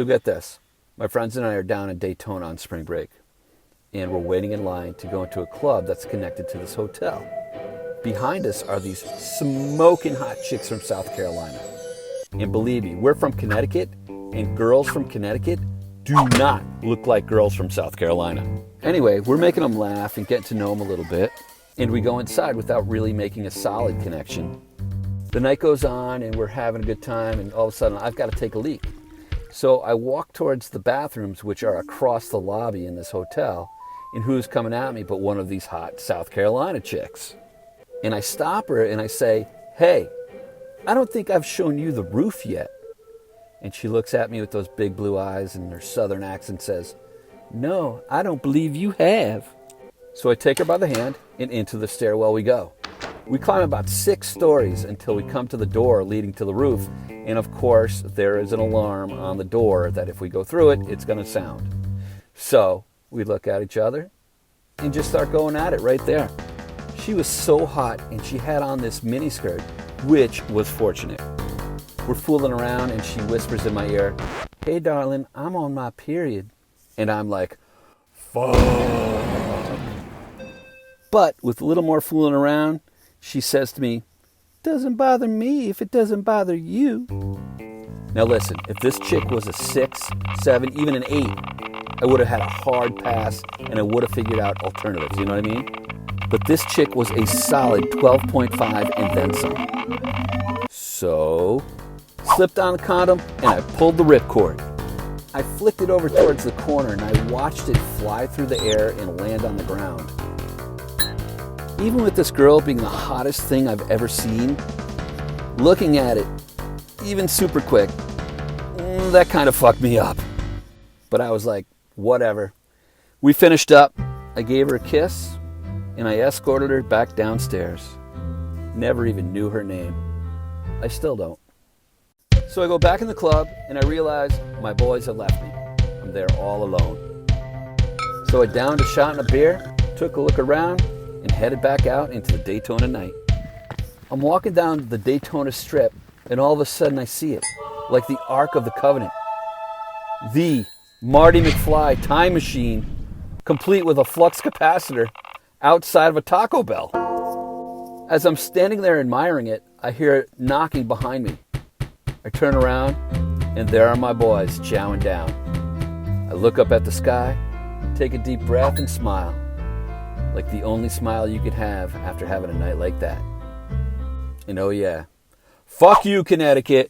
So get this. My friends and I are down in Daytona on spring break, and we're waiting in line to go into a club that's connected to this hotel. Behind us are these smoking hot chicks from South Carolina. And believe me, we're from Connecticut, and girls from Connecticut do not look like girls from South Carolina. Anyway, we're making them laugh and getting to know them a little bit, and we go inside without really making a solid connection. The night goes on, and we're having a good time, and all of a sudden, I've got to take a leak. So I walk towards the bathrooms, which are across the lobby in this hotel, and who's coming at me but one of these hot South Carolina chicks. And I stop her and I say, "Hey, I don't think I've shown you the roof yet." And she looks at me with those big blue eyes and her southern accent says, "No, I don't believe you have." So I take her by the hand and into the stairwell we go. We climb about 6 stories until we come to the door leading to the roof. And of course, there is an alarm on the door that if we go through it, it's going to sound. So we look at each other and just start going at it right there. She was so hot and she had on this miniskirt, which was fortunate. We're fooling around and she whispers in my ear, "Hey darling, I'm on my period." And I'm like, fuck. But with a little more fooling around, she says to me, "Doesn't bother me if it doesn't bother you." Now listen, if this chick was a 6, 7, even an 8, I would have had a hard pass and I would have figured out alternatives, you know what I mean? But this chick was a solid 12.5 and then some. So, slipped on the condom and I pulled the ripcord. I flicked it over towards the corner and I watched it fly through the air and land on the ground. Even with this girl being the hottest thing I've ever seen, looking at it, even super quick, that kind of fucked me up. But I was like, whatever. We finished up, I gave her a kiss, and I escorted her back downstairs. Never even knew her name. I still don't. So I go back in the club, and I realize my boys have left me. I'm there all alone. So I downed a shot and a beer, took a look around, and headed back out into the Daytona night. I'm walking down the Daytona Strip, and all of a sudden I see it, like the Ark of the Covenant. The Marty McFly time machine, complete with a flux capacitor, outside of a Taco Bell. As I'm standing there admiring it, I hear it knocking behind me. I turn around, and there are my boys chowing down. I look up at the sky, take a deep breath, and smile. Like the only smile you could have after having a night like that. And oh yeah, fuck you, Connecticut.